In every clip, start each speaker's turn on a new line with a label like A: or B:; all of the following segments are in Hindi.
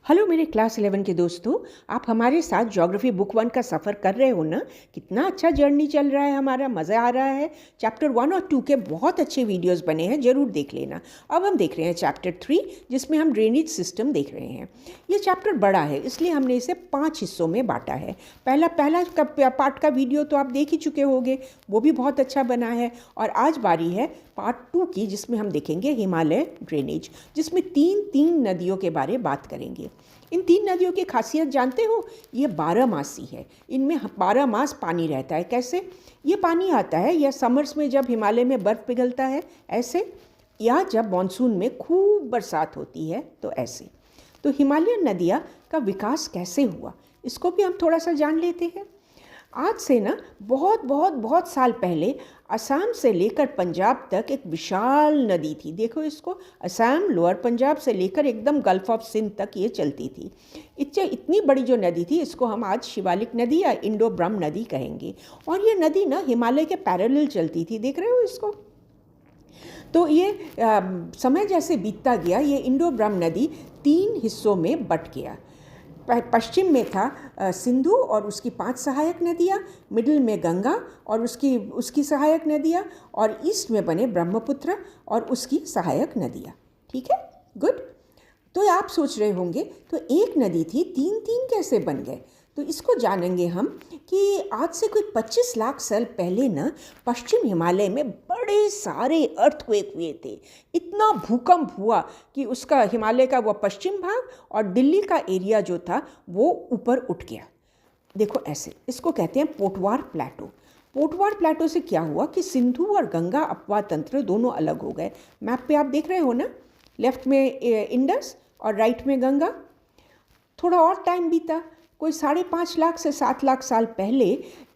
A: हेलो मेरे क्लास 11 के दोस्तों। आप हमारे साथ ज्योग्राफी बुक 1 का सफ़र कर रहे हो ना। कितना अच्छा जर्नी चल रहा है, हमारा मज़ा आ रहा है। चैप्टर 1 और 2 के बहुत अच्छे वीडियोस बने हैं, ज़रूर देख लेना। अब हम देख रहे हैं चैप्टर 3, जिसमें हम ड्रेनेज सिस्टम देख रहे हैं। ये चैप्टर बड़ा है, इसलिए हमने इसे 5 हिस्सों में बांटा है। पहला पार्ट का वीडियो तो आप देख ही चुके होंगे, वो भी बहुत अच्छा बना है। और आज बारी है पार्ट 2 की, जिसमें हम देखेंगे हिमालय ड्रेनेज, जिसमें तीन नदियों के बारे में बात करेंगे। इन 3 नदियों की खासियत जानते हो? ये 12 मासी है। इनमें 12 मास पानी रहता है। कैसे ये पानी आता है? या समर्स में जब हिमालय में बर्फ़ पिघलता है ऐसे, या जब मानसून में खूब बरसात होती है तो ऐसे। तो हिमालयन नदियाँ का विकास कैसे हुआ, इसको भी हम थोड़ा सा जान लेते हैं। आज से ना बहुत बहुत बहुत साल पहले असम से लेकर पंजाब तक एक विशाल नदी थी। देखो इसको, असम, लोअर पंजाब से लेकर एकदम गल्फ ऑफ सिंध तक ये चलती थी। इतनी बड़ी जो नदी थी, इसको हम आज शिवालिक नदी या इंडो ब्रह्म नदी कहेंगे। और ये नदी ना हिमालय के पैरेलल चलती थी। देख रहे हो इसको? तो ये समय जैसे बीतता गया, ये इंडो ब्रह्म नदी 3 हिस्सों में बट गया। पश्चिम में था सिंधु और उसकी 5 सहायक नदियाँ, मिडिल में गंगा और उसकी सहायक नदियाँ, और ईस्ट में बने ब्रह्मपुत्र और उसकी सहायक नदियाँ। ठीक है, गुड। तो आप सोच रहे होंगे, तो एक नदी थी, 3 कैसे बन गए? तो इसको जानेंगे हम कि आज से कोई 25 लाख साल पहले ना पश्चिम हिमालय में बड़े सारे अर्थक्वेक हुए थे। इतना भूकंप हुआ कि उसका हिमालय का वो पश्चिम भाग और दिल्ली का एरिया जो था वो ऊपर उठ गया। देखो ऐसे, इसको कहते हैं पोटवार प्लेटो। पोटवार प्लेटो से क्या हुआ कि सिंधु और गंगा अपवाह तंत्र दोनों अलग हो गए। मैप पे आप देख रहे हो ना, लेफ्ट में इंडस और राइट में गंगा। थोड़ा और टाइम बीता, कोई 5.5 लाख से 7 लाख साल पहले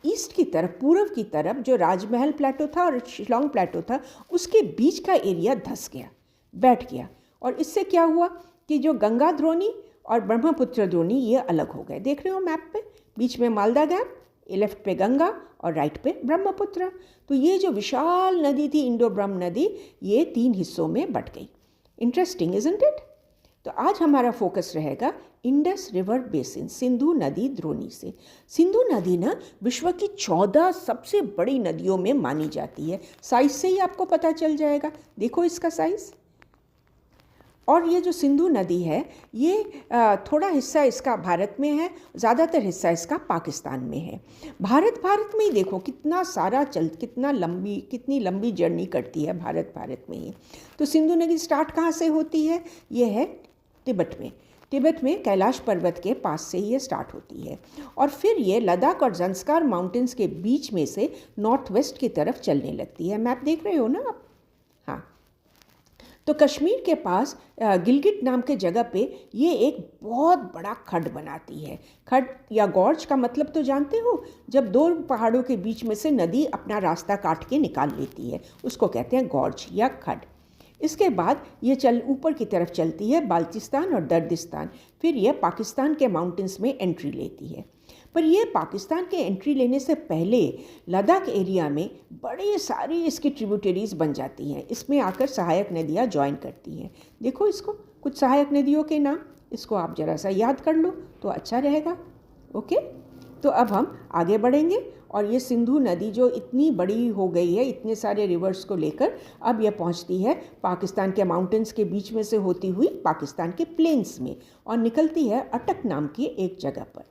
A: ईस्ट की तरफ, पूर्व की तरफ जो राजमहल प्लेटो था और शिलोंग प्लेटो था, उसके बीच का एरिया धंस गया, बैठ गया। और इससे क्या हुआ कि जो गंगा द्रोणी और ब्रह्मपुत्र द्रोणी ये अलग हो गए। देख रहे हो मैप पे, बीच में मालदा गैप, लेफ्ट पे गंगा और राइट पे ब्रह्मपुत्र। तो ये जो विशाल नदी थी इंडो ब्रह्म नदी, ये 3 हिस्सों में बट गई। Interesting, isn't it? तो आज हमारा फोकस रहेगा इंडस रिवर बेसिन, सिंधु नदी द्रोणी से। सिंधु नदी ना विश्व की 14 सबसे बड़ी नदियों में मानी जाती है। साइज से ही आपको पता चल जाएगा, देखो इसका साइज। और ये जो सिंधु नदी है, ये थोड़ा हिस्सा इसका भारत में है, ज़्यादातर हिस्सा इसका पाकिस्तान में है। भारत में ही देखो कितना सारा कितनी लंबी जर्नी करती है भारत में ही। तो सिंधु नदी स्टार्ट कहाँ से होती है? ये है तिब्बत में कैलाश पर्वत के पास से ये स्टार्ट होती है, और फिर ये लद्दाख और ज़ंस्कार माउंटेन्स के बीच में से नॉर्थ वेस्ट की तरफ चलने लगती है। मैप देख रहे हो ना आप? हाँ। तो कश्मीर के पास गिलगिट नाम के जगह पे ये एक बहुत बड़ा खड्ड बनाती है। खड्ड या गॉर्ज का मतलब तो जानते हो? जब 2 पहाड़ों के बीच में से नदी अपना रास्ता काट के निकाल लेती है, उसको कहते हैं गॉर्ज या खड्ड। इसके बाद ये ऊपर की तरफ चलती है, बाल्चिस्तान और दर्दिस्तान। फिर यह पाकिस्तान के माउंटेन्स में एंट्री लेती है। पर यह पाकिस्तान के एंट्री लेने से पहले लद्दाख एरिया में बड़े सारे इसकी ट्रिब्यूटरीज बन जाती हैं। इसमें आकर सहायक नदियाँ ज्वाइन करती हैं। देखो इसको, कुछ सहायक नदियों के नाम, इसको आप ज़रा सा याद कर लो तो अच्छा रहेगा। ओके, तो अब हम आगे बढ़ेंगे। और ये सिंधु नदी जो इतनी बड़ी हो गई है, इतने सारे रिवर्स को लेकर, अब यह पहुंचती है पाकिस्तान के माउंटेन्स के बीच में से होती हुई पाकिस्तान के प्लेन्स में, और निकलती है अटक नाम की एक जगह पर।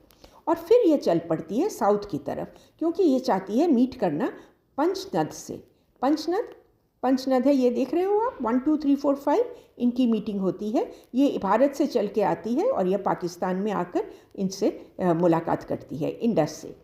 A: और फिर ये चल पड़ती है साउथ की तरफ, क्योंकि ये चाहती है मीट करना पंचनद से। पंचनद है, ये देख रहे हो आप, 1 2 3 4 5 इनकी मीटिंग होती है। ये भारत से चल के आती है और यह पाकिस्तान में आकर इनसे मुलाकात करती है, इंडस से।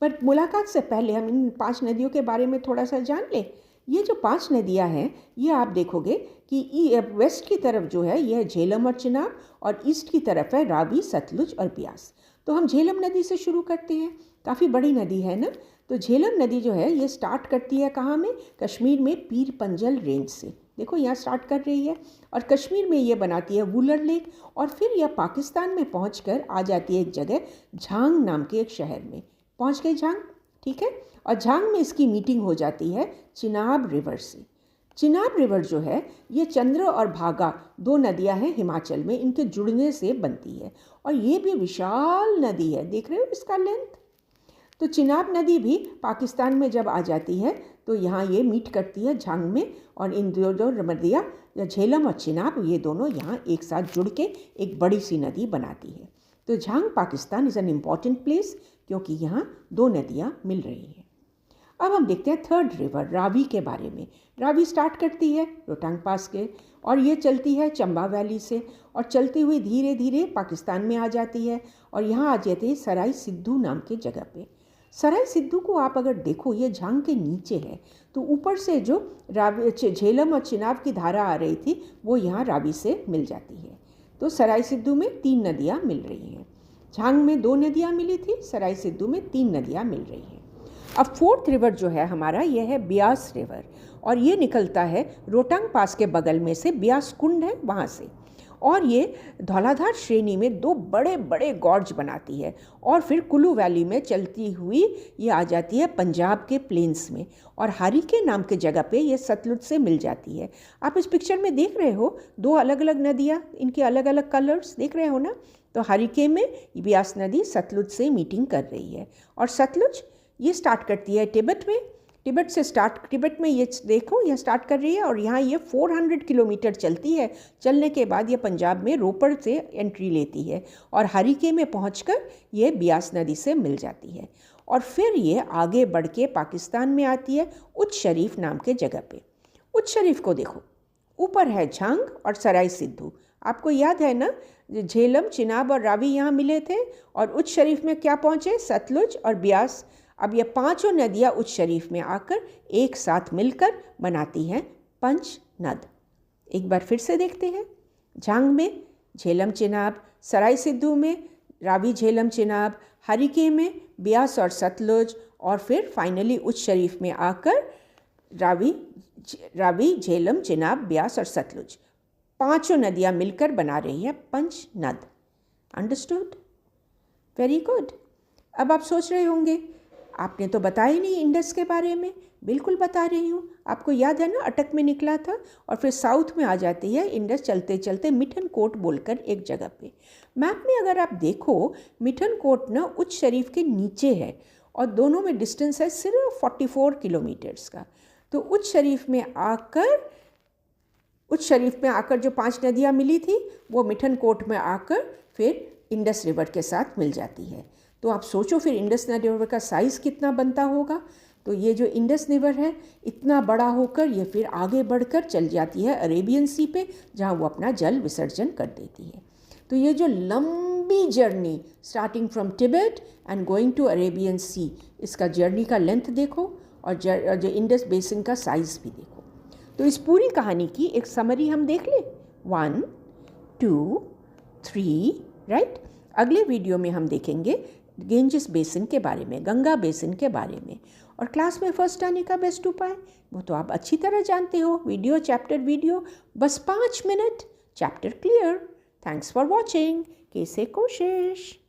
A: पर मुलाकात से पहले हम इन 5 नदियों के बारे में थोड़ा सा जान लें। ये जो 5 नदियाँ हैं, ये आप देखोगे कि वेस्ट की तरफ जो है यह झेलम और चिनाब, और ईस्ट की तरफ है रावी, सतलुज और ब्यास। तो हम झेलम नदी से शुरू करते हैं, काफ़ी बड़ी नदी है ना। तो झेलम नदी जो है ये स्टार्ट करती है कहाँ में? कश्मीर में पीर पंजल रेंज से। देखो यहाँ स्टार्ट कर रही है, और कश्मीर में ये बनाती है वुलर लेक, और फिर यह पाकिस्तान में पहुँचकर आ जाती है एक जगह झांग नाम के एक शहर में। पहुँच गई झांग, ठीक है। और झांग में इसकी मीटिंग हो जाती है चिनाब रिवर से। चिनाब रिवर जो है ये चंद्र और भागा दो नदियां हैं हिमाचल में, इनके जुड़ने से बनती है और ये भी विशाल नदी है, देख रहे हो इसका लेंथ। तो चिनाब नदी भी पाकिस्तान में जब आ जाती है तो यहाँ ये मीट करती है झांग में, और इन दो नदियाँ या झेलम और चिनाब ये दोनों यहाँ एक साथ जुड़ के एक बड़ी सी नदी बनाती है। तो Jhang Pakistan is an important place क्योंकि यहाँ दो नदियाँ मिल रही हैं। अब हम देखते हैं थर्ड रिवर रावी के बारे में। रावी स्टार्ट करती है रोहतांग पास के और ये चलती है चंबा वैली से और चलती हुई धीरे धीरे पाकिस्तान में आ जाती है और यहाँ आ जाती है सराय सिद्धू नाम के जगह पे। सराय सिद्धू को आप अगर देखो ये झांग के नीचे है, तो ऊपर से जो रावी झेलम और चिनाब की धारा आ रही थी वो यहाँ रावी से मिल जाती है। तो सराय सिद्धू में 3 नदियाँ मिल रही हैं। झांग में 2 नदियाँ मिली थी, सराय सिद्धू में 3 नदियाँ मिल रही हैं। अब फोर्थ रिवर जो है हमारा ये है ब्यास रिवर और ये निकलता है रोहतांग पास के बगल में से, ब्यास कुंड है वहाँ से, और ये धौलाधार श्रेणी में 2 बड़े बड़े गॉर्ज बनाती है और फिर कुल्लू वैली में चलती हुई ये आ जाती है पंजाब के प्लेन्स में और हरिके नाम के जगह पे ये सतलुज से मिल जाती है। आप इस पिक्चर में देख रहे हो 2 अलग अलग नदियाँ, इनके अलग अलग कलर्स देख रहे हो ना। तो हरिके में ब्यास नदी सतलुज से मीटिंग कर रही है और सतलुज ये स्टार्ट करती है तिब्बत में, तिब्बत में ये देखो ये स्टार्ट कर रही है और यहाँ ये 400 किलोमीटर चलती है। चलने के बाद ये पंजाब में रोपड़ से एंट्री लेती है और हरिके में पहुंचकर ये ब्यास नदी से मिल जाती है और फिर ये आगे बढ़ के पाकिस्तान में आती है उच्च शरीफ नाम के जगह पे। उच्च शरीफ को देखो, ऊपर है झांग और सराय सिद्धू। आपको याद है ना झेलम, चिनाब और रावी यहाँ मिले थे और उच्च शरीफ में क्या पहुँचे, सतलुज और ब्यास। अब ये 5 नदियाँ उच्च शरीफ में आकर एक साथ मिलकर बनाती हैं पंचनद। एक बार फिर से देखते हैं, झांग में झेलम चिनाब, सराय सिद्धू में रावी झेलम चिनाब, हरिके में ब्यास और सतलुज और फिर फाइनली उच्च शरीफ में आकर रावी झेलम चिनाब ब्यास और सतलुज 5 नदियाँ मिलकर बना रही हैं पंचनद। अंडरस्टूड? Very good. अब आप सोच रहे होंगे आपने तो बताया नहीं इंडस के बारे में। बिल्कुल बता रही हूँ। आपको याद है ना अटक में निकला था और फिर साउथ में आ जाती है इंडस चलते चलते मिठन कोट बोलकर एक जगह पे। मैप में अगर आप देखो मिठन कोट ना उच्च शरीफ के नीचे है और दोनों में डिस्टेंस है सिर्फ 44 किलोमीटर्स का। तो उच्च शरीफ में आकर जो 5 नदियाँ मिली थी वो मिठन कोट में आकर फिर इंडस रिवर के साथ मिल जाती है। तो आप सोचो फिर इंडस रिवर का साइज़ कितना बनता होगा। तो ये जो इंडस रिवर है इतना बड़ा होकर ये फिर आगे बढ़कर चल जाती है अरेबियन सी पे, जहाँ वो अपना जल विसर्जन कर देती है। तो ये जो लंबी journey starting from Tibet and going to Arabian sea, इसका जर्नी का लेंथ देखो और जो इंडस बेसिन का साइज़ भी देखो। तो इस पूरी कहानी की एक समरी हम देख लें। 1 2 3 राइट। अगले वीडियो में हम देखेंगे गेंजिस बेसिन के बारे में, गंगा बेसिन के बारे में। और क्लास में फर्स्ट आने का बेस्ट उपाय वो तो आप अच्छी तरह जानते हो, वीडियो चैप्टर वीडियो, बस 5 minute, chapter clear. Thanks for watching. कैसे कोशिश।